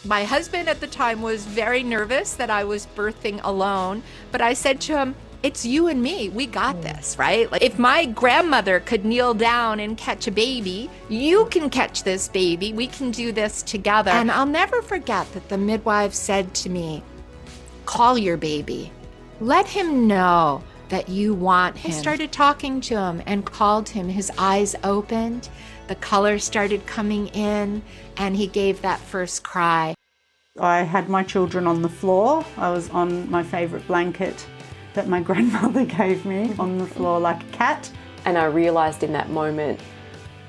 My husband at the time was very nervous that I was birthing alone, but I said to him, it's you and me. We got this, right? Like if my grandmother could kneel down and catch a baby, you can catch this baby. We can do this together. And I'll never forget that the midwife said to me, call your baby. Let him know that you want him. I started talking to him and called him. His eyes opened, the color started coming in, and he gave that first cry. I had my children on the floor. I was on my favourite blanket that my grandmother gave me on the floor like a cat. And I realised in that moment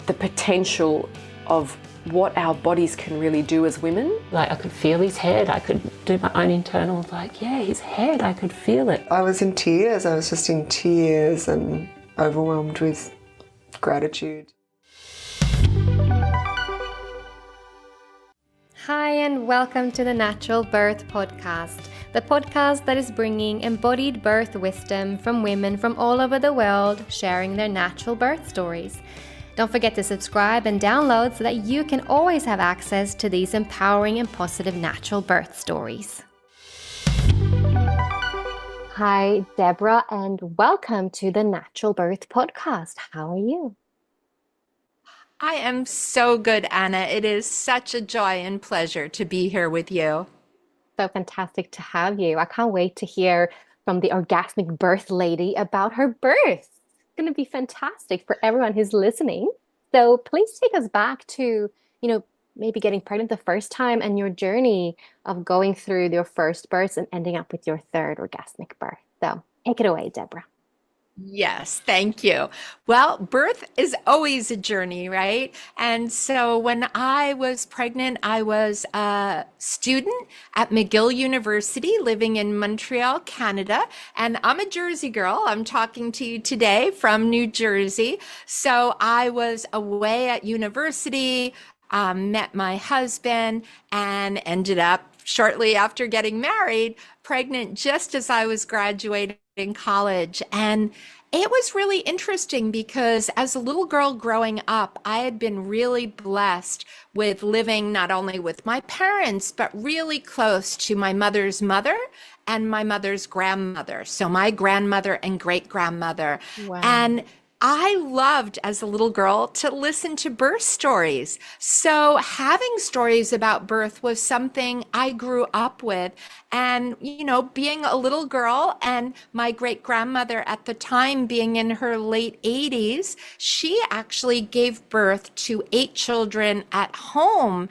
the potential of what our bodies can really do as women. Like I could feel his head, I could do my own internal, like, yeah, his head, I could feel it. I was in tears, I was just in tears and overwhelmed with gratitude. Hi and welcome to the Natural Birth Podcast, the podcast that is bringing embodied birth wisdom from women from all over the world sharing their natural birth stories. Don't forget to subscribe and download so that you can always have access to these empowering and positive natural birth stories. Hi, Debra, and welcome to the Natural Birth Podcast. How are you? I am so good, Anna. It is such a joy and pleasure to be here with you. So fantastic to have you. I can't wait to hear from the Orgasmic Birth lady about her birth. It's going to be fantastic for everyone who's listening. So please take us back to, maybe getting pregnant the first time and your journey of going through your first birth and ending up with your third orgasmic birth. So take it away, Debra. Yes, thank you. Well, birth is always a journey, right? And so when I was pregnant, I was a student at McGill University living in Montreal, Canada. And I'm a Jersey girl. I'm talking to you today from New Jersey. So I was away at university, met my husband, and ended up shortly after getting married, pregnant just as I was graduating college. And it was really interesting because as a little girl growing up, I had been really blessed with living not only with my parents, but really close to my mother's mother and my mother's grandmother. So my grandmother and great grandmother. Wow. And I loved as a little girl to listen to birth stories. So having stories about birth was something I grew up with. And, being a little girl and my great grandmother at the time being in her late 80s, she actually gave birth to 8 children at home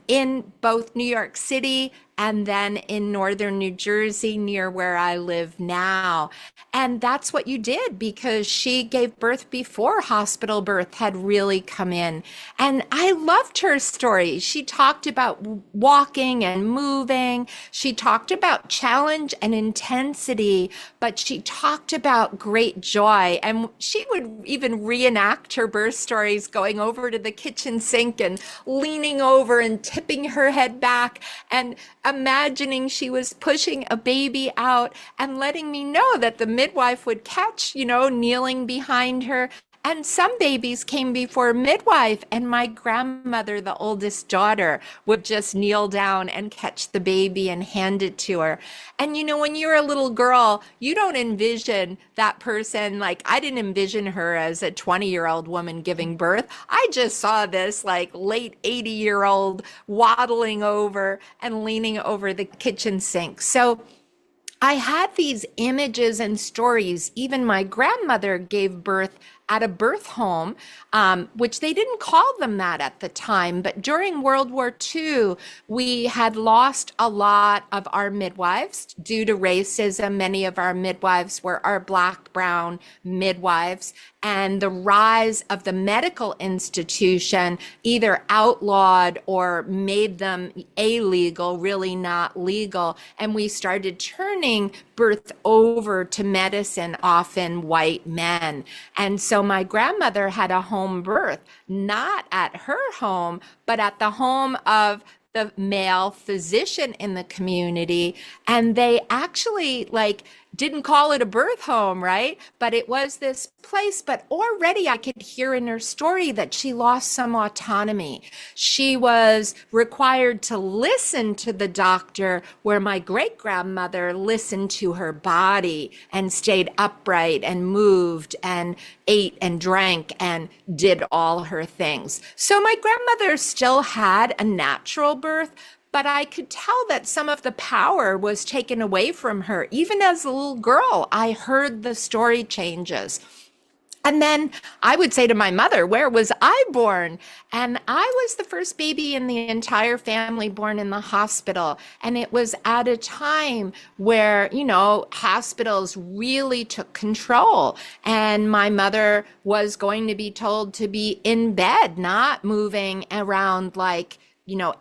in both New York City and then in northern New Jersey near where I live now. And that's what you did because she gave birth before hospital birth had really come in. And I loved her story. She talked about walking and moving. She talked about challenge and intensity, but she talked about great joy. And she would even reenact her birth stories going over to the kitchen sink and leaning over and tipping her head back and imagining she was pushing a baby out and letting me know that the midwife would catch, kneeling behind her. And some babies came before midwife, and my grandmother, the oldest daughter, would just kneel down and catch the baby and hand it to her. And when you're a little girl, you don't envision that person. Like I didn't envision her as a 20-year-old woman giving birth. I just saw this like late 80-year-old waddling over and leaning over the kitchen sink. So I had these images and stories. Even my grandmother gave birth at a birth home, which they didn't call them that at the time. But during World War II, we had lost a lot of our midwives due to racism. Many of our midwives were our Black, brown midwives. And the rise of the medical institution either outlawed or made them illegal, really not legal. And we started turning birth over to medicine, often white men. And so my grandmother had a home birth, not at her home, but at the home of the male physician in the community. And they actually didn't call it a birth home, right? But it was this place. But already I could hear in her story that she lost some autonomy. She was required to listen to the doctor, where my great grandmother listened to her body and stayed upright and moved and ate and drank and did all her things. So my grandmother still had a natural birth, but I could tell that some of the power was taken away from her. Even as a little girl, I heard the story changes. And then I would say to my mother, where was I born? And I was the first baby in the entire family born in the hospital. And it was at a time where, hospitals really took control. And my mother was going to be told to be in bed, not moving around like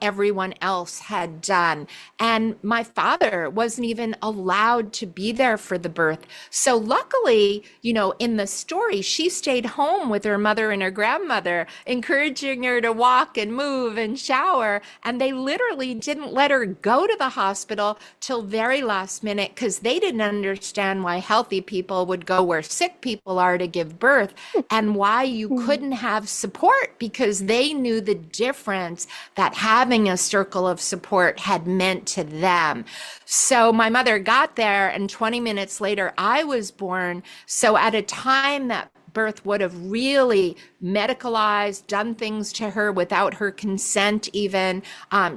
everyone else had done. And my father wasn't even allowed to be there for the birth. So luckily, in the story, she stayed home with her mother and her grandmother, encouraging her to walk and move and shower. And they literally didn't let her go to the hospital till very last minute, because they didn't understand why healthy people would go where sick people are to give birth, and why you couldn't have support, because they knew the difference that having a circle of support had meant to them. So my mother got there, and 20 minutes later, I was born. So at a time that birth would have really medicalized, done things to her without her consent even,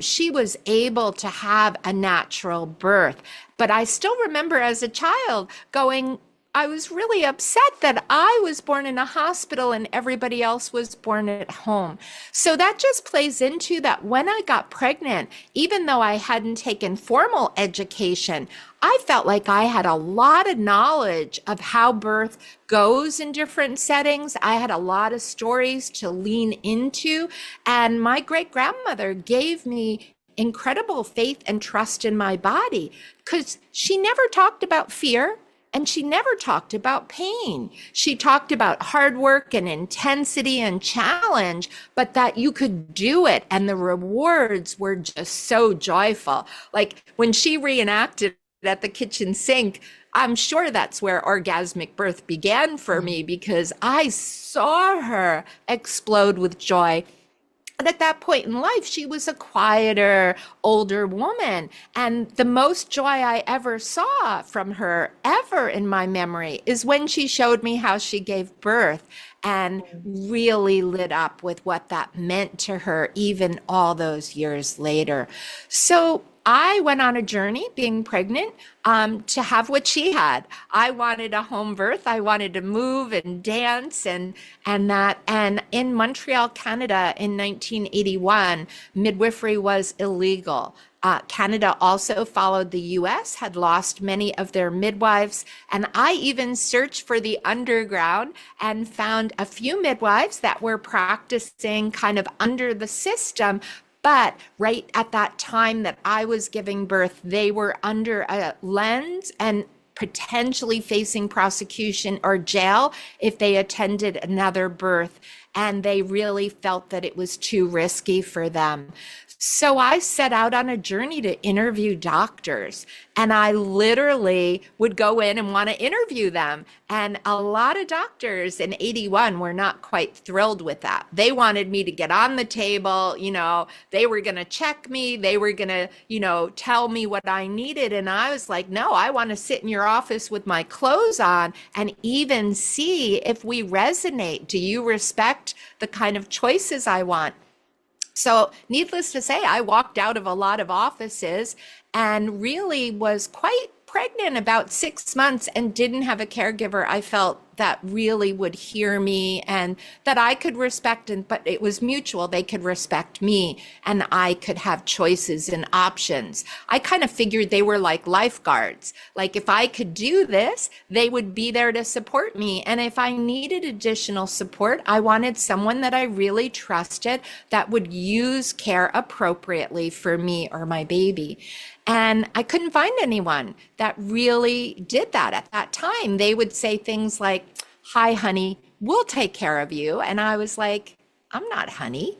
she was able to have a natural birth. But I still remember as a child going, I was really upset that I was born in a hospital and everybody else was born at home. So that just plays into that when I got pregnant, even though I hadn't taken formal education, I felt like I had a lot of knowledge of how birth goes in different settings. I had a lot of stories to lean into. And my great grandmother gave me incredible faith and trust in my body, because she never talked about fear. And she never talked about pain. She talked about hard work and intensity and challenge, but that you could do it. And the rewards were just so joyful. Like when she reenacted at the kitchen sink, I'm sure that's where orgasmic birth began for me, because I saw her explode with joy. And at that point in life, she was a quieter, older woman. And the most joy I ever saw from her, ever in my memory, is when she showed me how she gave birth, and really lit up with what that meant to her, even all those years later. So I went on a journey being pregnant to have what she had. I wanted a home birth. I wanted to move and dance and that. And in Montreal, Canada, in 1981, midwifery was illegal. Canada also followed the US, had lost many of their midwives. And I even searched for the underground and found a few midwives that were practicing kind of under the system. But right at that time that I was giving birth, they were under a lens and potentially facing prosecution or jail if they attended another birth. And they really felt that it was too risky for them. So I set out on a journey to interview doctors, and I literally would go in and want to interview them. And a lot of doctors in 81 were not quite thrilled with that. They wanted me to get on the table, they were going to check me. They were going to, tell me what I needed. And I was like, no, I want to sit in your office with my clothes on and even see if we resonate. Do you respect the kind of choices I want? So needless to say, I walked out of a lot of offices and really was quite pregnant about 6 months and didn't have a caregiver I felt that really would hear me and that I could respect, but it was mutual. They could respect me and I could have choices and options. I kind of figured they were like lifeguards. Like if I could do this, they would be there to support me. And if I needed additional support, I wanted someone that I really trusted that would use care appropriately for me or my baby. And I couldn't find anyone that really did that at that time. They would say things like, "Hi, honey, we'll take care of you." And I was like, I'm not honey.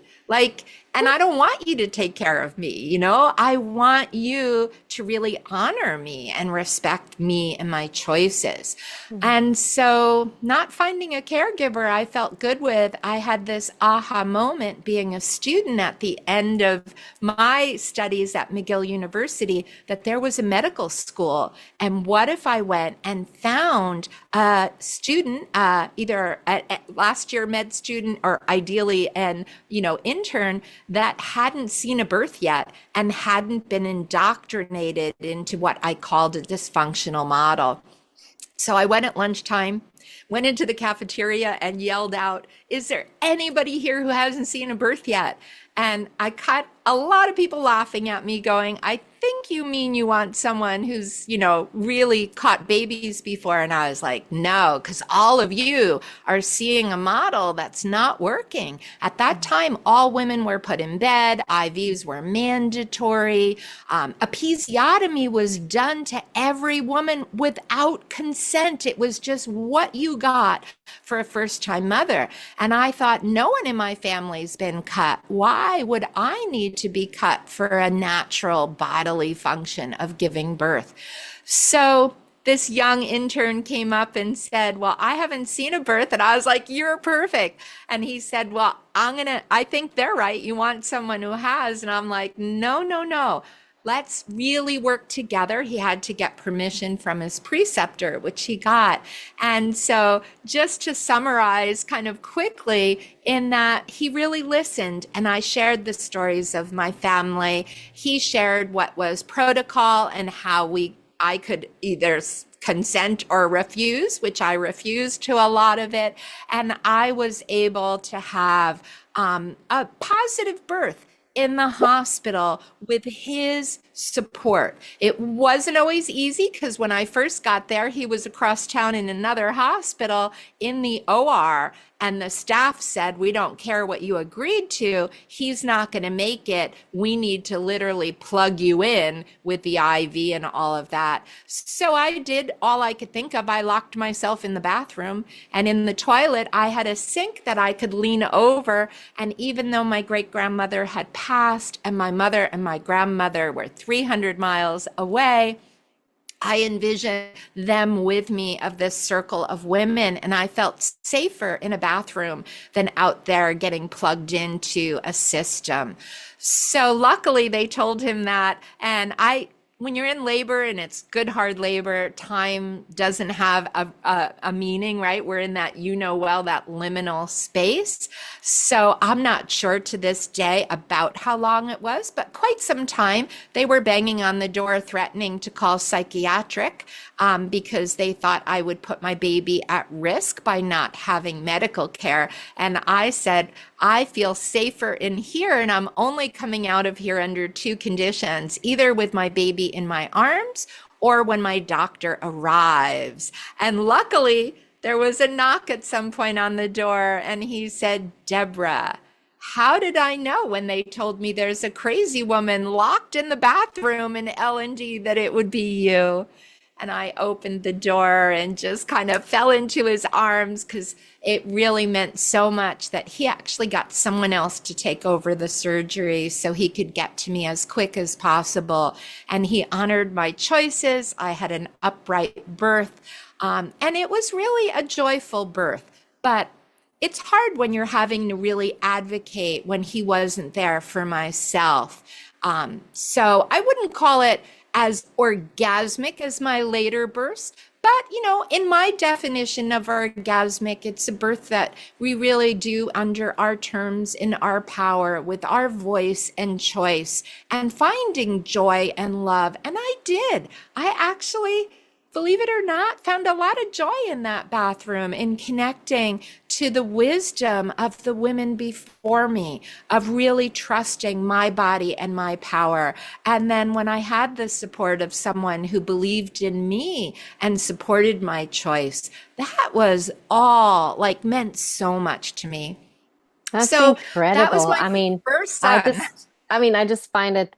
And I don't want you to take care of me, you know? I want you to really honor me and respect me and my choices. And so, not finding a caregiver I felt good with, I had this aha moment being a student at the end of my studies at McGill University that there was a medical school. And what if I went and found a student, either a last year med student or ideally an, intern that hadn't seen a birth yet and hadn't been indoctrinated into what I called a dysfunctional model. So I went at lunchtime, went into the cafeteria and yelled out, "Is there anybody here who hasn't seen a birth yet?" And I caught a lot of people laughing at me going, "I think you mean you want someone who's, really caught babies before." And I was like, no, because all of you are seeing a model that's not working. At that time, all women were put in bed. IVs were mandatory. Episiotomy was done to every woman without consent. It was just what you got for a first-time mother. And I thought, no one in my family's been cut. Why would I need to be cut for a natural bodily function of giving birth? So this young intern came up and said, "Well, I haven't seen a birth." And I was like, "You're perfect." And he said, "Well, I think they're right. You want someone who has." And I'm like, no, no, no. Let's really work together. He had to get permission from his preceptor, which he got. And so just to summarize kind of quickly, in that he really listened, and I shared the stories of my family. He shared what was protocol and how I could either consent or refuse, which I refused to a lot of it. And I was able to have a positive birth in the hospital with his support. It wasn't always easy because when I first got there, he was across town in another hospital in the OR, and the staff said, "We don't care what you agreed to. He's not going to make it. We need to literally plug you in with the IV and all of that." So I did all I could think of. I locked myself in the bathroom, and in the toilet, I had a sink that I could lean over. And even though my great-grandmother had passed and my mother and my grandmother were 300 miles away, I envisioned them with me of this circle of women, and I felt safer in a bathroom than out there getting plugged into a system. So luckily they told him that, and when you're in labor and it's good hard labor, time doesn't have a meaning, right? We're in that, that liminal space. So I'm not sure to this day about how long it was, but quite some time. They were banging on the door threatening to call psychiatric because they thought I would put my baby at risk by not having medical care. And I said, I feel safer in here, and I'm only coming out of here under two conditions, either with my baby in my arms or when my doctor arrives. And luckily, there was a knock at some point on the door, and he said, "Debra, how did I know when they told me there's a crazy woman locked in the bathroom in L&D that it would be you?" And I opened the door and just kind of fell into his arms because it really meant so much that he actually got someone else to take over the surgery so he could get to me as quick as possible. And he honored my choices. I had an upright birth, and it was really a joyful birth. But it's hard when you're having to really advocate when he wasn't there for myself. So I wouldn't call it as orgasmic as my later births. But, in my definition of orgasmic, it's a birth that we really do under our terms, in our power, with our voice and choice, and finding joy and love. And I did. I actually, believe it or not, found a lot of joy in that bathroom, in connecting to the wisdom of the women before me, of really trusting my body and my power. And then when I had the support of someone who believed in me and supported my choice, that was all meant so much to me. That's so incredible. That was my first son. I just find it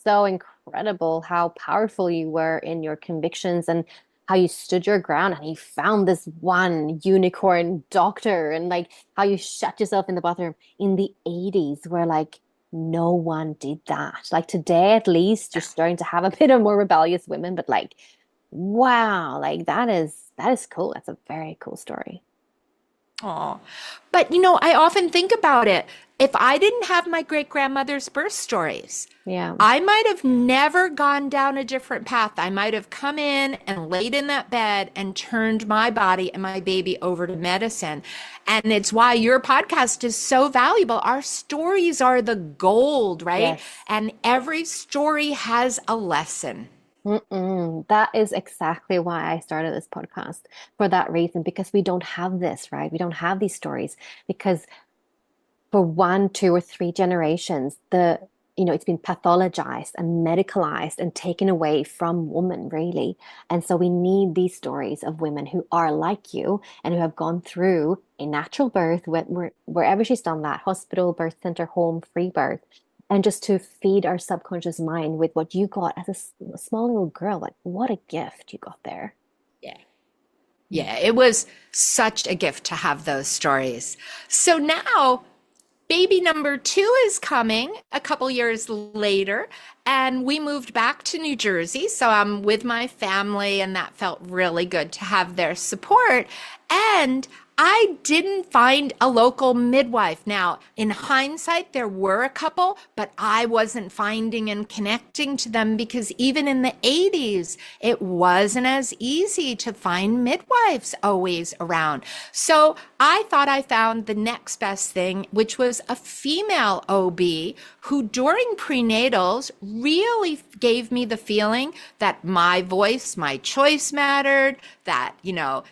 so incredible how powerful you were in your convictions and how you stood your ground and you found this one unicorn doctor, and how you shut yourself in the bathroom in the 80s where no one did that. Like today, at least, you're starting to have a bit of more rebellious women, but like, wow, like that is cool. That's a very cool story. Oh, but you know, I often think about it. If I didn't have my great grandmother's birth stories, Yeah. I might have never gone down a different path. I might have come in and laid in that bed and turned my body and my baby over to medicine. And it's why your podcast is so valuable. Our stories are the gold, right? Yes. And every story has a lesson. That is exactly why I started this podcast for that reason, because we don't have this, right? We don't have these stories because for one, two, or three generations, it's been pathologized and medicalized and taken away from women, really. And so we need these stories of women who are like you and who have gone through a natural birth, wherever she's done that, hospital, birth center, home, free birth, and just to feed our subconscious mind with what you got as a small little girl. Like, what a gift you got there. Yeah. Yeah, it was such a gift to have those stories. So now baby number 2 is coming a couple years later, and we moved back to New Jersey. So I'm with my family, and that felt really good to have their support. And I didn't find a local midwife. Now, in hindsight, there were a couple, but I wasn't finding and connecting to them because even in the 80s, it wasn't as easy to find midwives always around. So I thought I found the next best thing, which was a female OB who during prenatals really gave me the feeling that my voice, my choice mattered, that,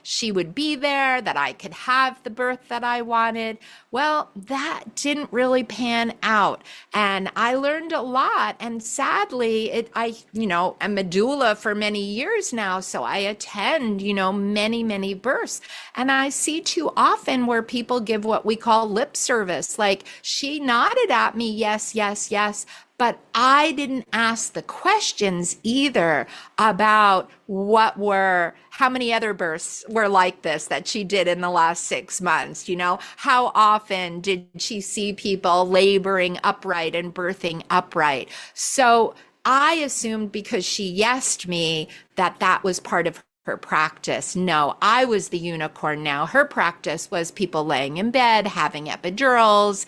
she would be there, that I could have the birth that I wanted. Well, that didn't really pan out. And I learned a lot. And sadly, I'm a doula for many years now. So I attend, many, many births. And I see too often where people give what we call lip service. Like she nodded at me, yes, yes, yes. But I didn't ask the questions either about how many other births were like this that she did in the last 6 months. How often did she see people laboring upright and birthing upright? So I assumed because she yesed me that was part of her practice. No, I was the unicorn now. Her practice was people laying in bed, having epidurals,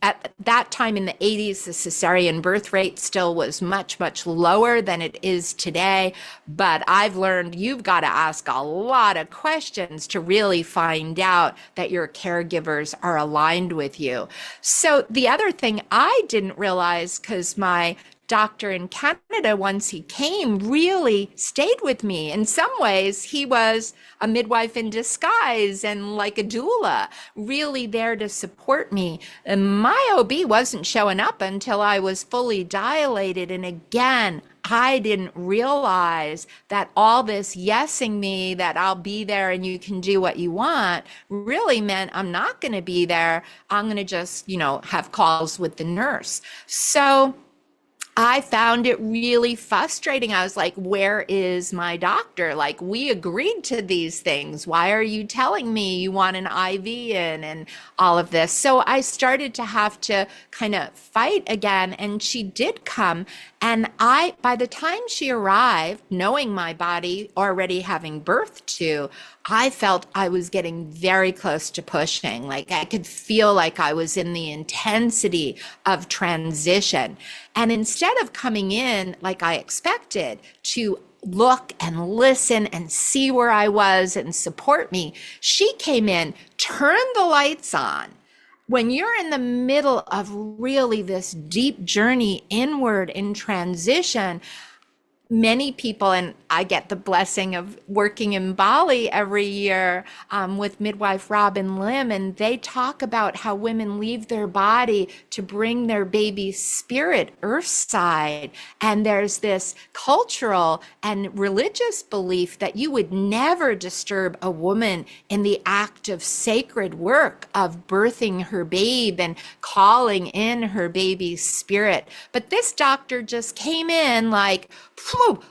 at that time in the 80s, the cesarean birth rate still was much, much lower than it is today. But I've learned you've got to ask a lot of questions to really find out that your caregivers are aligned with you. So the other thing I didn't realize, because my doctor in Canada, once he came, really stayed with me. In some ways, he was a midwife in disguise and like a doula, really there to support me. And my OB wasn't showing up until I was fully dilated. And again, I didn't realize that all this yesing me, that I'll be there and you can do what you want, really meant I'm not going to be there. I'm going to just, have calls with the nurse. So I found it really frustrating. I was like, where is my doctor? Like, we agreed to these things. Why are you telling me you want an IV in and all of this? So I started to have to kind of fight again. And she did come. And by the time she arrived, knowing my body, already having birthed 2, I felt I was getting very close to pushing. Like I could feel like I was in the intensity of transition. And instead of coming in like I expected to look and listen and see where I was and support me, she came in, turned the lights on. When you're in the middle of really this deep journey inward in transition, many people, and I get the blessing of working in Bali every year with midwife Robin Lim, and they talk about how women leave their body to bring their baby's spirit earthside. And there's this cultural and religious belief that you would never disturb a woman in the act of sacred work of birthing her babe and calling in her baby's spirit. But this doctor just came in like,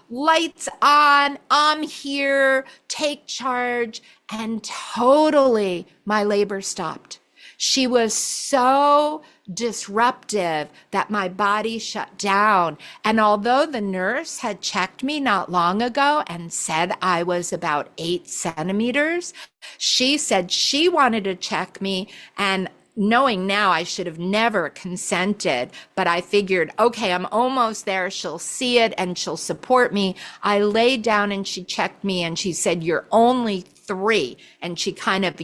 lights on, I'm here, take charge, and totally my labor stopped. She was so disruptive that my body shut down. And although the nurse had checked me not long ago and said I was about 8 centimeters, she said she wanted to check me, and knowing now I should have never consented, but I figured, okay, I'm almost there. She'll see it and she'll support me. I laid down and she checked me and she said, "You're only 3." And she kind of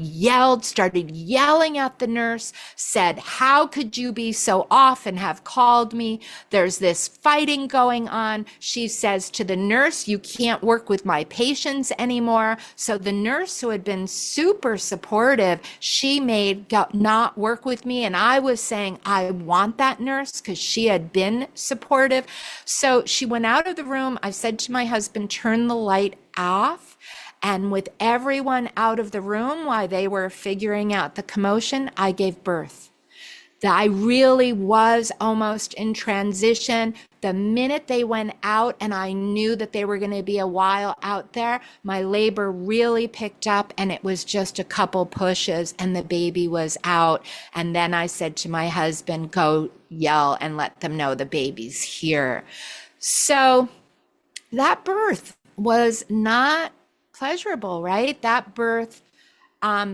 started yelling at the nurse, said, "How could you be so off and have called me? There's this fighting going on." She says to the nurse, "You can't work with my patients anymore." So the nurse, who had been super supportive, she made not work with me. And I was saying, I want that nurse, because she had been supportive. So she went out of the room. I said to my husband, "Turn the light off." And with everyone out of the room while they were figuring out the commotion, I gave birth. That I really was almost in transition. The minute they went out and I knew that they were going to be a while out there, my labor really picked up, and it was just a couple pushes and the baby was out. And then I said to my husband, "Go yell and let them know the baby's here." So that birth was not pleasurable, right? That birth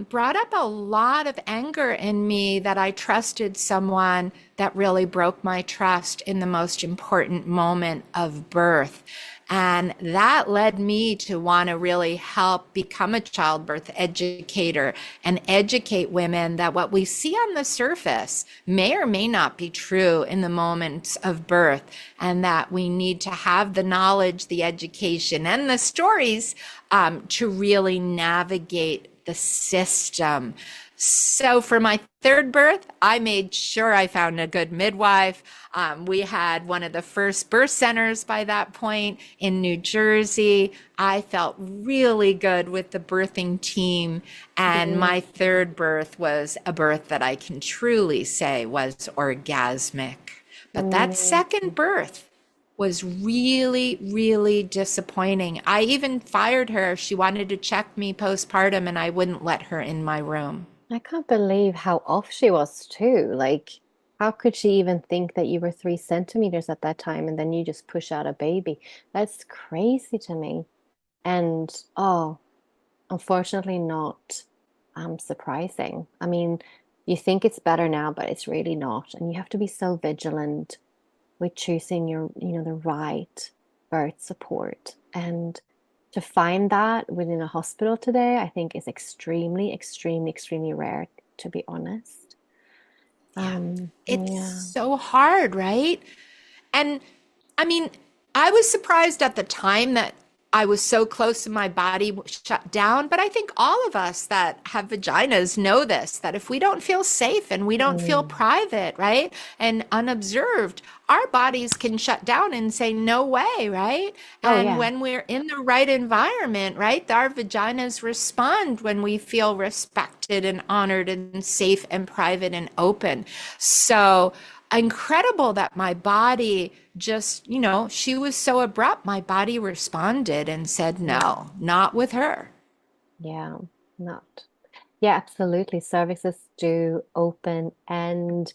brought up a lot of anger in me that I trusted someone that really broke my trust in the most important moment of birth. And that led me to want to really help become a childbirth educator and educate women that what we see on the surface may or may not be true in the moments of birth, and that we need to have the knowledge, the education, and the stories to really navigate the system. So for my third birth, I made sure I found a good midwife. We had one of the first birth centers by that point in New Jersey. I felt really good with the birthing team. And my third birth was a birth that I can truly say was orgasmic. But that second birth was really, really disappointing. I even fired her. She wanted to check me postpartum and I wouldn't let her in my room. I can't believe how off she was too. Like, how could she even think that you were 3 centimeters at that time and then you just push out a baby? That's crazy to me. And unfortunately not surprising. I mean, you think it's better now, but it's really not. And you have to be so vigilant with choosing the right birth support. And to find that within a hospital today, I think is extremely, extremely, extremely rare, to be honest. It's so hard, right? And I mean, I was surprised at the time that I was so close and my body shut down. But I think all of us that have vaginas know this, that if we don't feel safe and we don't feel private, right, and unobserved, our bodies can shut down and say, no way, right? And when we're in the right environment, right, our vaginas respond when we feel respected and honored and safe and private and open. So incredible that my body just, she was so abrupt. My body responded and said, no, not with her. Yeah, not. Yeah, absolutely. Cervixes do open and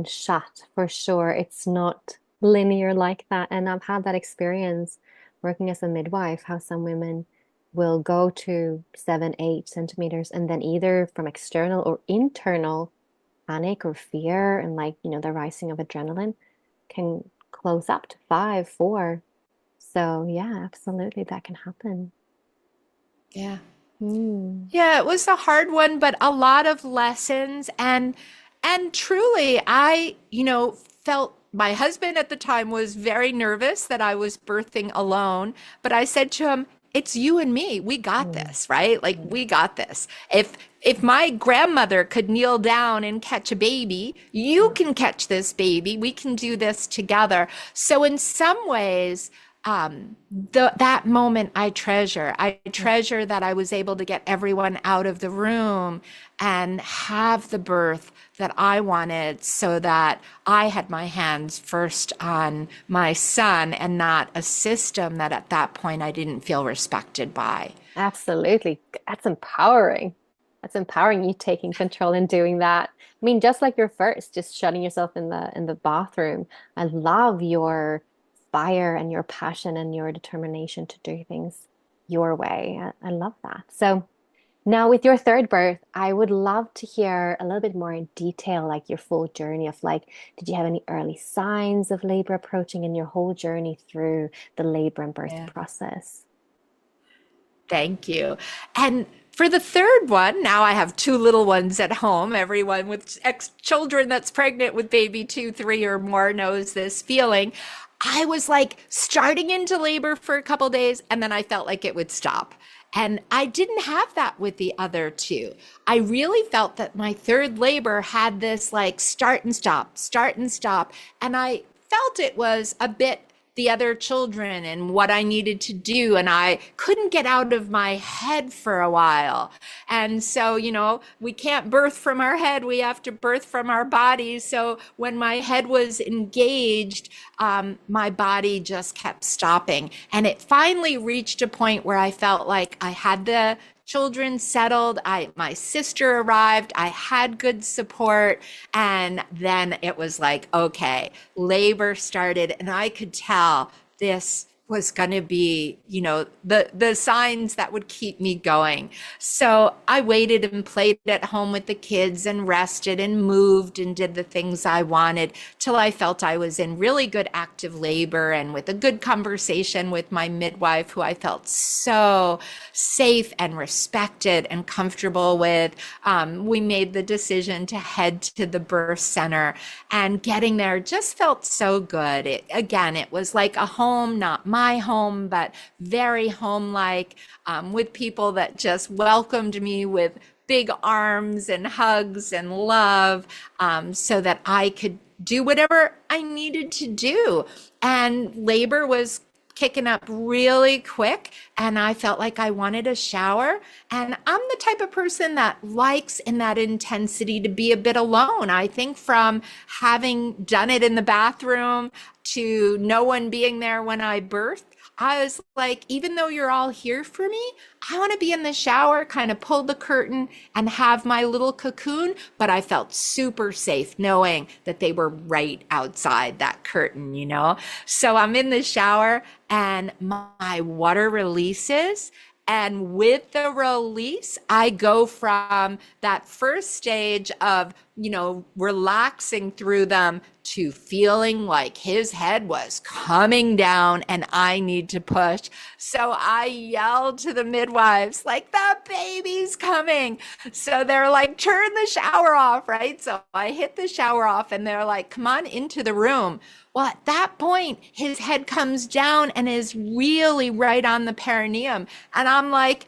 shut for sure. It's not linear like that. And I've had that experience working as a midwife, how some women will go to 7-8 centimeters and then either from external or internal panic or fear and the rising of adrenaline can close up to 5, 4. So yeah, absolutely that can happen. Yeah. Yeah, it was a hard one, but a lot of lessons. And truly, I, felt my husband at the time was very nervous that I was birthing alone, but I said to him, it's you and me. We got this, right? Like, we got this. If my grandmother could kneel down and catch a baby, you can catch this baby. We can do this together. So in some ways, that moment I treasure. I treasure that I was able to get everyone out of the room and have the birth that I wanted, so that I had my hands first on my son and not a system that at that point I didn't feel respected by. Absolutely. That's empowering. That's empowering, you taking control and doing that. I mean, just like your first, just shutting yourself in the bathroom. I love your fire and your passion and your determination to do things your way. I love that. So now with your third birth, I would love to hear a little bit more in detail, like your full journey of like, did you have any early signs of labor approaching in your whole journey through the labor and birth Yeah. process? Thank you. And for the third one, now I have two little ones at home. Everyone with children that's pregnant with baby 2, 3 or more knows this feeling. I was like starting into labor for a couple days and then I felt like it would stop. And I didn't have that with the other two. I really felt that my third labor had this like start and stop, start and stop. And I felt it was a bit the other children and what I needed to do. And I couldn't get out of my head for a while. And so, we can't birth from our head. We have to birth from our bodies. So when my head was engaged, my body just kept stopping. And it finally reached a point where I felt like I had the children settled. My sister arrived. I had good support. And then it was like, okay, labor started. And I could tell this was going to be, the signs that would keep me going. So I waited and played at home with the kids and rested and moved and did the things I wanted till I felt I was in really good active labor and with a good conversation with my midwife, who I felt so safe and respected and comfortable with. We made the decision to head to the birth center, and getting there just felt so good. It was like a home, not my home, but very home-like, with people that just welcomed me with big arms and hugs and love, so that I could do whatever I needed to do. And labor was kicking up really quick, and I felt like I wanted a shower. And I'm the type of person that likes in that intensity to be a bit alone. I think from having done it in the bathroom to no one being there when I birthed, I was like, even though you're all here for me, I want to be in the shower, kind of pull the curtain and have my little cocoon. But I felt super safe knowing that they were right outside that curtain, So I'm in the shower and my water releases. And with the release, I go from that first stage of, relaxing through them to feeling like his head was coming down and I need to push. So I yelled to the midwives, like, the baby's coming. So they're like, turn the shower off, right? So I hit the shower off and they're like, come on into the room. Well, at that point, his head comes down and is really right on the perineum. And I'm like,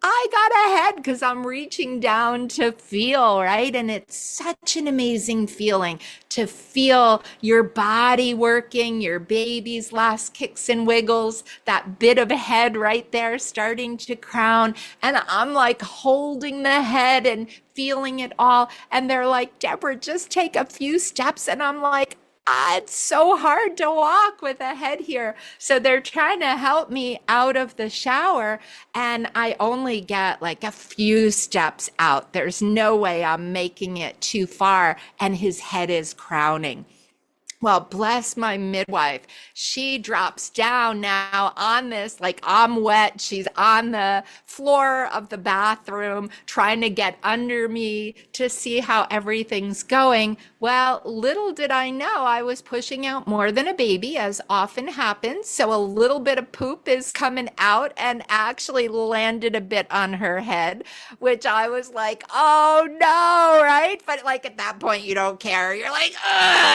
I got ahead because I'm reaching down to feel, right? And it's such an amazing feeling to feel your body working, your baby's last kicks and wiggles, that bit of a head right there starting to crown. And I'm like holding the head and feeling it all. And they're like, Debra, just take a few steps. And I'm like, it's so hard to walk with a head here. So they're trying to help me out of the shower, and I only get like a few steps out. There's no way I'm making it too far, and his head is crowning. Well, bless my midwife. She drops down now on this, like I'm wet. She's on the floor of the bathroom trying to get under me to see how everything's going. Well, little did I know I was pushing out more than a baby, as often happens. So a little bit of poop is coming out and actually landed a bit on her head, which I was like, oh no, right? But like at that point, you don't care. You're like,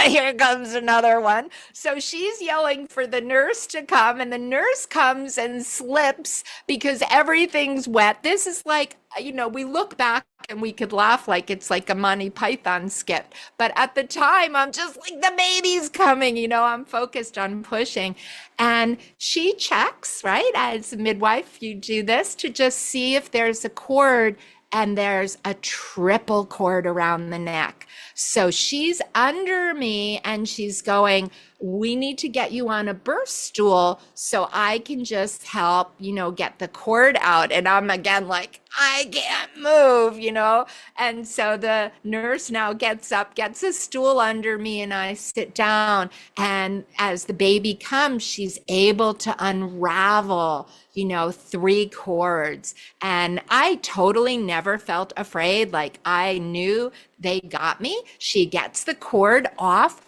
here comes another one. So she's yelling for the nurse to come, and the nurse comes and slips because everything's wet. This is like, we look back and we could laugh like it's like a Monty Python skit. But at the time, I'm just like, the baby's coming, I'm focused on pushing. And she checks, right? As a midwife, you do this to just see if there's a cord, and there's a triple cord around the neck. So she's under me and she's going, we need to get you on a birth stool so I can just help, get the cord out. And I'm again like, I can't move, And so the nurse now gets up, gets a stool under me, and I sit down. And as the baby comes, she's able to unravel, 3 cords. And I totally never felt afraid. Like I knew they got me. She gets the cord off.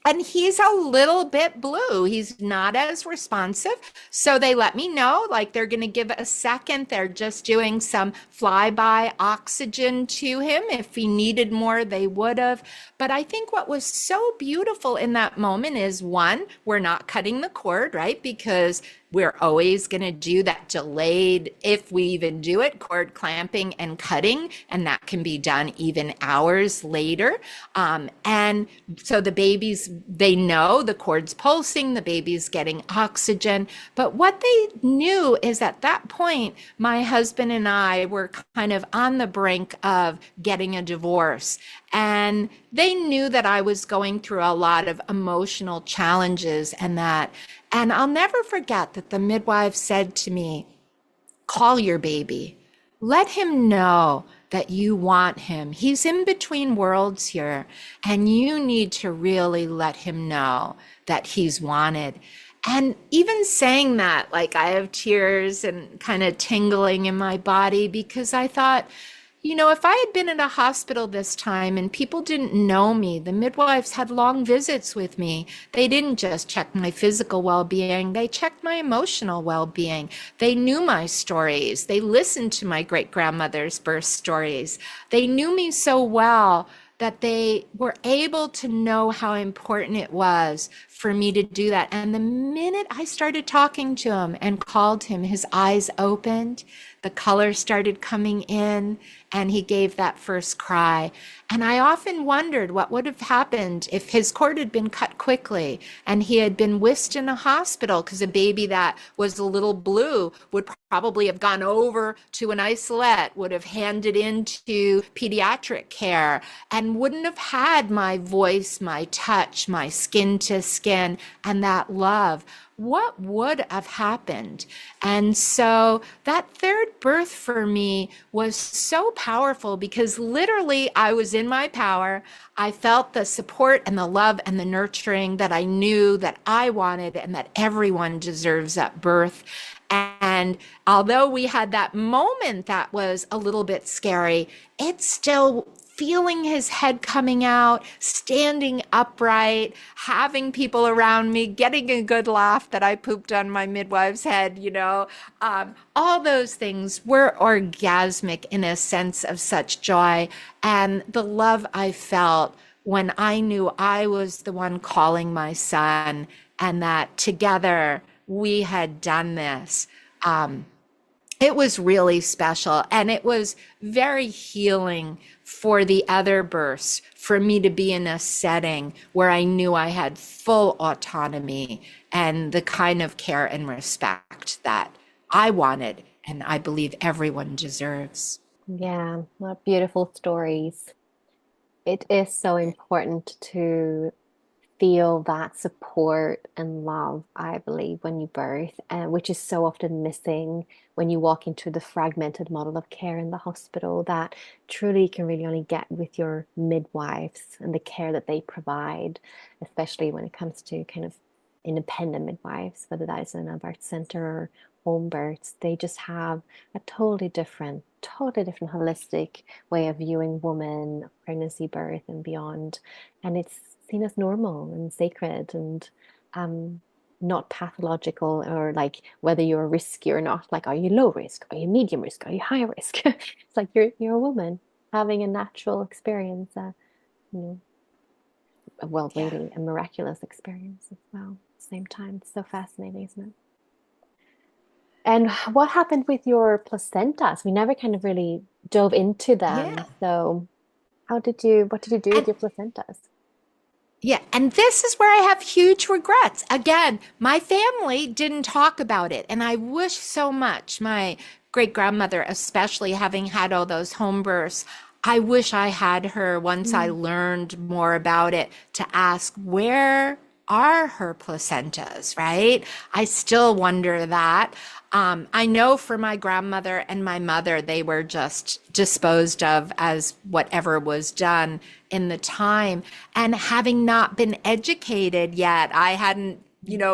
And he's a little bit blue. He's not as responsive. So they let me know, like they're going to give it a second. They're just doing some flyby oxygen to him. If he needed more, they would have. But I think what was so beautiful in that moment is, one, we're not cutting the cord, right? Because we're always going to do that delayed, if we even do it, cord clamping and cutting, and that can be done even hours later. And so the babies, they know the cord's pulsing, the baby's getting oxygen. But what they knew is at that point, my husband and I were kind of on the brink of getting a divorce. And they knew that I was going through a lot of emotional challenges and I'll never forget that the midwife said to me, call your baby. Let him know that you want him. He's in between worlds here, and you need to really let him know that he's wanted. And even saying that, like I have tears and kind of tingling in my body, because I thought, if I had been in a hospital this time and people didn't know me, the midwives had long visits with me. They didn't just check my physical well-being, they checked my emotional well-being. They knew my stories. They listened to my great-grandmother's birth stories. They knew me so well that they were able to know how important it was for me to do that. And the minute I started talking to him and called him, his eyes opened, the color started coming in, and he gave that first cry. And I often wondered what would have happened if his cord had been cut quickly and he had been whisked in a hospital, because a baby that was a little blue would probably have gone over to an isolette, would have handed into pediatric care, and wouldn't have had my voice, my touch, my skin to skin, and that love. What would have happened? And so that third birth for me was so powerful, because literally I was in my power. I felt the support and the love and the nurturing that I knew that I wanted and that everyone deserves at birth. And although we had that moment that was a little bit scary, it's still feeling his head coming out, standing upright, having people around me, getting a good laugh that I pooped on my midwife's head, all those things were orgasmic in a sense of such joy. And the love I felt when I knew I was the one calling my son, and that together we had done this. It was really special, and it was very healing for the other births, for me to be in a setting where I knew I had full autonomy and the kind of care and respect that I wanted, and I believe everyone deserves. Yeah, what beautiful stories. It is so important to feel that support and love, I believe, when you birth, which is so often missing when you walk into the fragmented model of care in the hospital, that truly you can really only get with your midwives and the care that they provide, especially when it comes to kind of independent midwives, whether that is in a birth center or home births. They just have a totally different holistic way of viewing woman, pregnancy, birth, and beyond. And it's seen as normal and sacred, and not pathological, or like whether you're risky or not. Like, are you low risk? Are you medium risk? Are you high risk? It's like you're a woman having a natural experience, really a miraculous experience as well. At the same time, it's so fascinating, isn't it? And what happened with your placentas? We never kind of really dove into them. Yeah. So what did you do with your placentas? Yeah, and this is where I have huge regrets. Again, my family didn't talk about it, and I wish so much, my great-grandmother especially, having had all those home births, I wish I had her once I learned more about it, to ask, where are her placentas, right? I still wonder that. I know for my grandmother and my mother, they were just disposed of as whatever was done in the time. And having not been educated yet, I hadn't,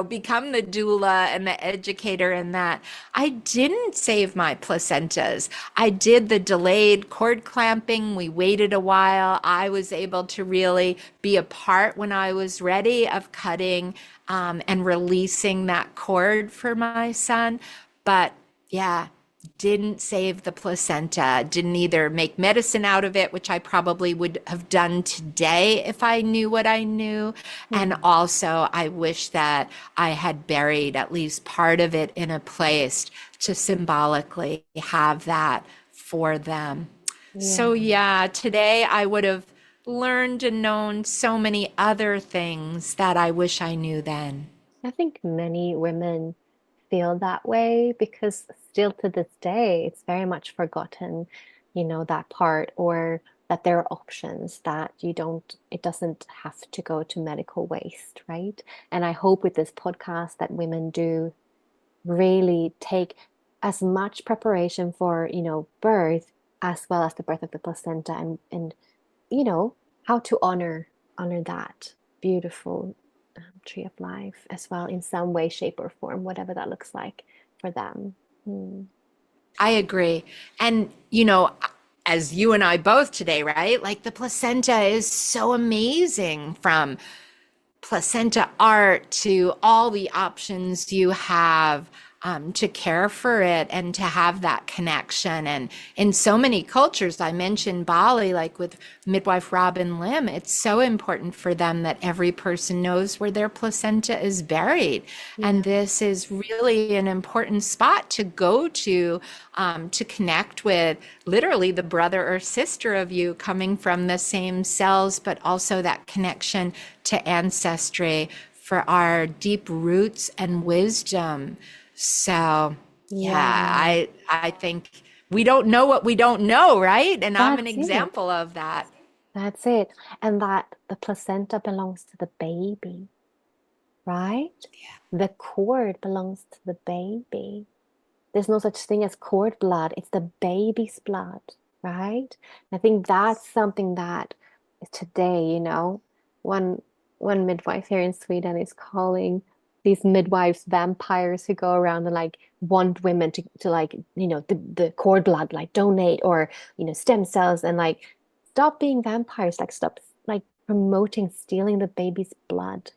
become the doula and the educator in that. I didn't save my placentas. I did the delayed cord clamping. We waited a while. I was able to really be a part when I was ready of cutting and releasing that cord for my son. But yeah, didn't save the placenta, didn't either make medicine out of it, which I probably would have done today if I knew what I knew. And also, I wish that I had buried at least part of it in a place to symbolically have that for them. So yeah, today I would have learned and known so many other things that I wish I knew then. I think many women feel that way because still to this day, it's very much forgotten, that part, or that there are options that it doesn't have to go to medical waste, right? And I hope with this podcast that women do really take as much preparation for, birth as well as the birth of the placenta and how to honor that beautiful tree of life as well in some way, shape, or form, whatever that looks like for them. I agree. And, as you and I both today, right? Like the placenta is so amazing, from placenta art to all the options you have to care for it and to have that connection. And in so many cultures, I mentioned Bali, like with midwife Robin Lim, it's so important for them that every person knows where their placenta is buried. And this is really an important spot to go to connect with literally the brother or sister of you coming from the same cells, but also that connection to ancestry for our deep roots and wisdom. So I think we don't know what we don't know, right? And I'm an example of that. That's it. And that the placenta belongs to the baby, right? Yeah. The cord belongs to the baby. There's no such thing as cord blood. It's the baby's blood, right? I think that's something that today, one midwife here in Sweden is calling these midwives vampires who go around and like want women to like, the cord blood, like donate, or, stem cells, and like stop being vampires, like stop like promoting stealing the baby's blood,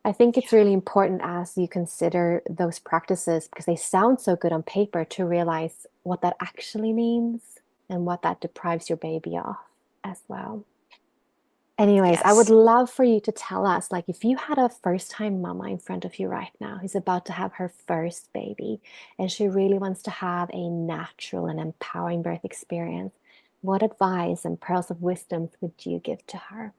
I think it's really important as you consider those practices, because they sound so good on paper, to realize what that actually means and what that deprives your baby of as well. Anyways, I would love for you to tell us, like, if you had a first-time mama in front of you right now who's about to have her first baby, and she really wants to have a natural and empowering birth experience, what advice and pearls of wisdom would you give to her?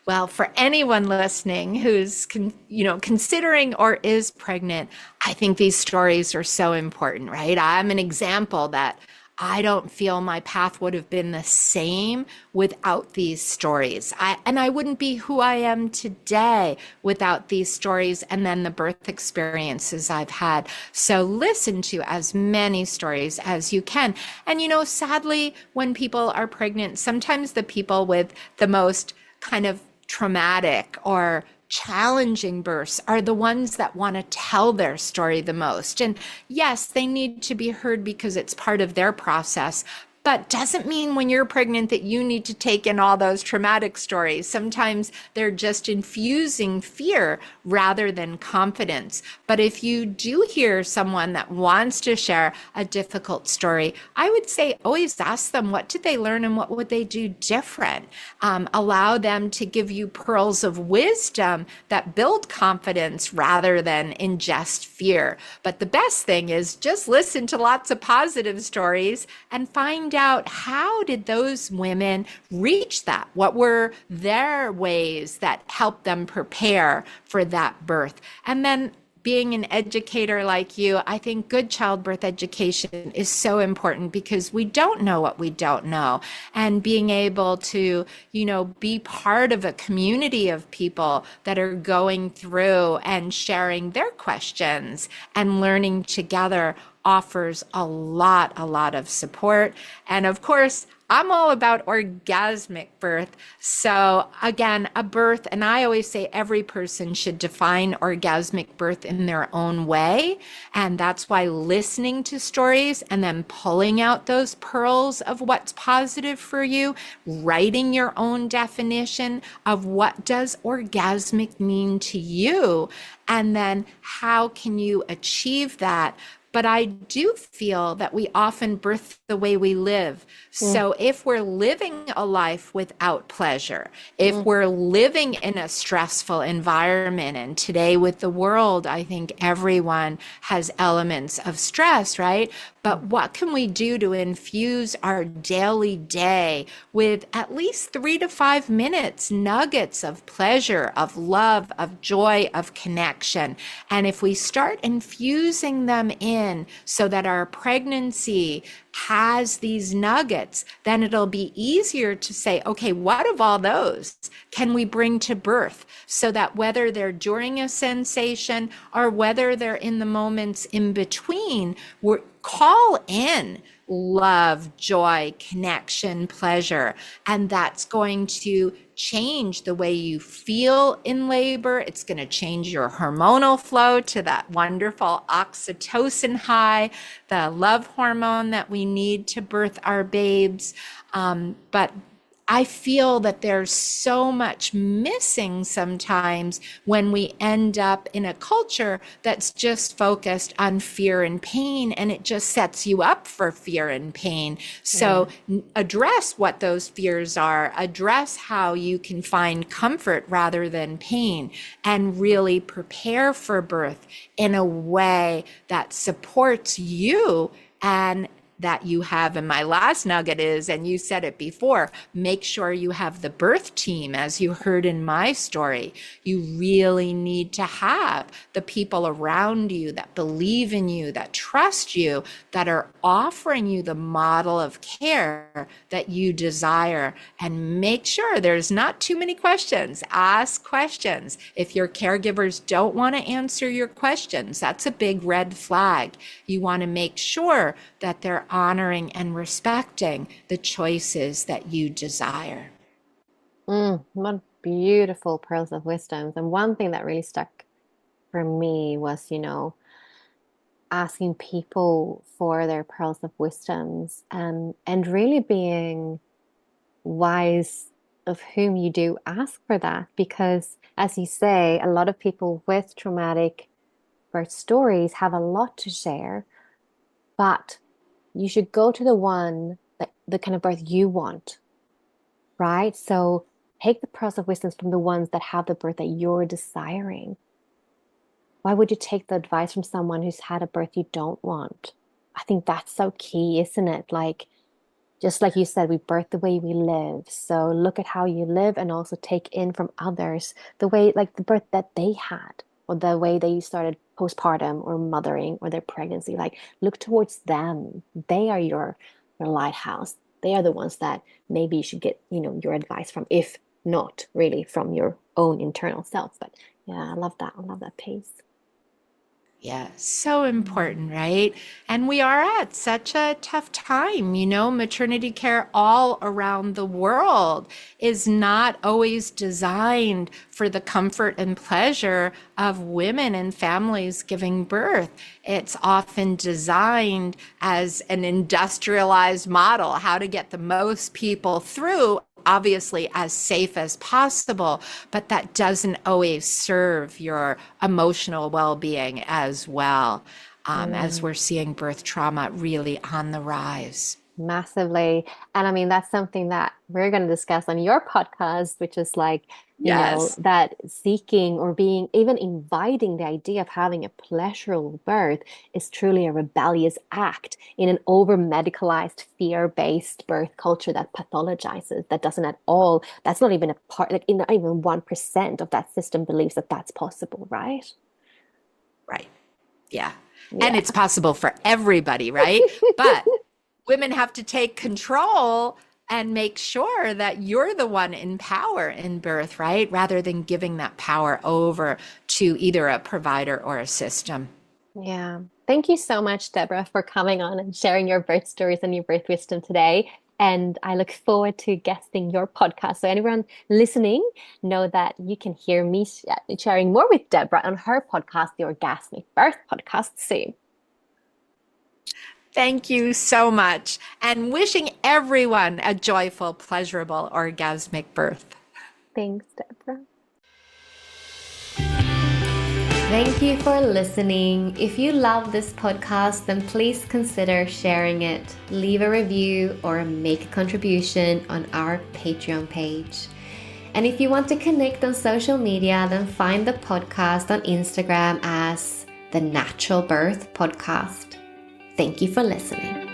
Well, for anyone listening who's, considering or is pregnant, I think these stories are so important, right? I'm an example that I don't feel my path would have been the same without these stories. I wouldn't be who I am today without these stories and then the birth experiences I've had. So listen to as many stories as you can. And, sadly, when people are pregnant, sometimes the people with the most kind of traumatic or challenging births are the ones that want to tell their story the most. And yes, they need to be heard because it's part of their process, but doesn't mean when you're pregnant that you need to take in all those traumatic stories. Sometimes they're just infusing fear rather than confidence. But if you do hear someone that wants to share a difficult story, I would say always ask them, what did they learn and what would they do different? Allow them to give you pearls of wisdom that build confidence rather than ingest fear. But the best thing is just listen to lots of positive stories and find out, how did those women reach that? What were their ways that helped them prepare for that birth? And then being an educator like you, I think good childbirth education is so important because we don't know what we don't know. And being able to, be part of a community of people that are going through and sharing their questions and learning together offers a lot of support. And of course, I'm all about orgasmic birth. So again, a birth, and I always say every person should define orgasmic birth in their own way. And that's why listening to stories and then pulling out those pearls of what's positive for you, writing your own definition of what does orgasmic mean to you, and then how can you achieve that. But I do feel that we often birth the way we live. So if we're living a life without pleasure, if we're living in a stressful environment, and today with the world, I think everyone has elements of stress, right? But what can we do to infuse our daily day with at least 3 to 5 minutes, nuggets of pleasure, of love, of joy, of connection? And if we start infusing them in so that our pregnancy has these nuggets, then it'll be easier to say, okay, what of all those can we bring to birth? So that whether they're during a sensation or whether they're in the moments in between, we're call in love, joy, connection, pleasure. And that's going to change the way you feel in labor. It's going to change your hormonal flow to that wonderful oxytocin high, the love hormone that we need to birth our babes. But I feel that there's so much missing sometimes when we end up in a culture that's just focused on fear and pain, and it just sets you up for fear and pain. So address what those fears are, address how you can find comfort rather than pain, and really prepare for birth in a way that supports you and that you have. And my last nugget is, and you said it before, make sure you have the birth team, as you heard in my story. You really need to have the people around you that believe in you, that trust you, that are offering you the model of care that you desire. And make sure there's not too many questions. Ask questions. If your caregivers don't want to answer your questions, that's a big red flag. You want to make sure that they're honoring and respecting the choices that you desire. What beautiful pearls of wisdom. And one thing that really stuck for me was, asking people for their pearls of wisdoms, and really being wise of whom you do ask for that. Because as you say, a lot of people with traumatic birth stories have a lot to share, but you should go to the one that the kind of birth you want, right? So take the pearls of wisdom from the ones that have the birth that you're desiring. Why would you take the advice from someone who's had a birth you don't want? I think that's so key, isn't it? Like, just like you said, we birth the way we live. So look at how you live, and also take in from others the way, like the birth that they had, or the way they started postpartum or mothering or their pregnancy. Like, look towards them. They are your lighthouse. They are the ones that maybe you should get, your advice from, if not really from your own internal self. But yeah, I love that. I love that piece. Yeah, so important, right? And we are at such a tough time. Maternity care all around the world is not always designed for the comfort and pleasure of women and families giving birth. It's often designed as an industrialized model, how to get the most people through, obviously as safe as possible, but that doesn't always serve your emotional well-being as well, as we're seeing birth trauma really on the rise. Massively. And I mean, that's something that we're going to discuss on your podcast, which is like, that seeking or being, even inviting the idea of having a pleasurable birth is truly a rebellious act in an over-medicalized, fear-based birth culture that pathologizes, that doesn't at all, that's not even a part, like not even 1% of that system believes that that's possible, right? Right. Yeah. And it's possible for everybody, right? But women have to take control and make sure that you're the one in power in birth, right? Rather than giving that power over to either a provider or a system. Yeah. Thank you so much, Debra, for coming on and sharing your birth stories and your birth wisdom today. And I look forward to guesting your podcast. So anyone listening, know that you can hear me sharing more with Debra on her podcast, the Orgasmic Birth podcast, soon. Thank you so much. And wishing everyone a joyful, pleasurable, orgasmic birth. Thanks, Debra. Thank you for listening. If you love this podcast, then please consider sharing it, leave a review, or make a contribution on our Patreon page. And if you want to connect on social media, then find the podcast on Instagram as The Natural Birth Podcast. Thank you for listening.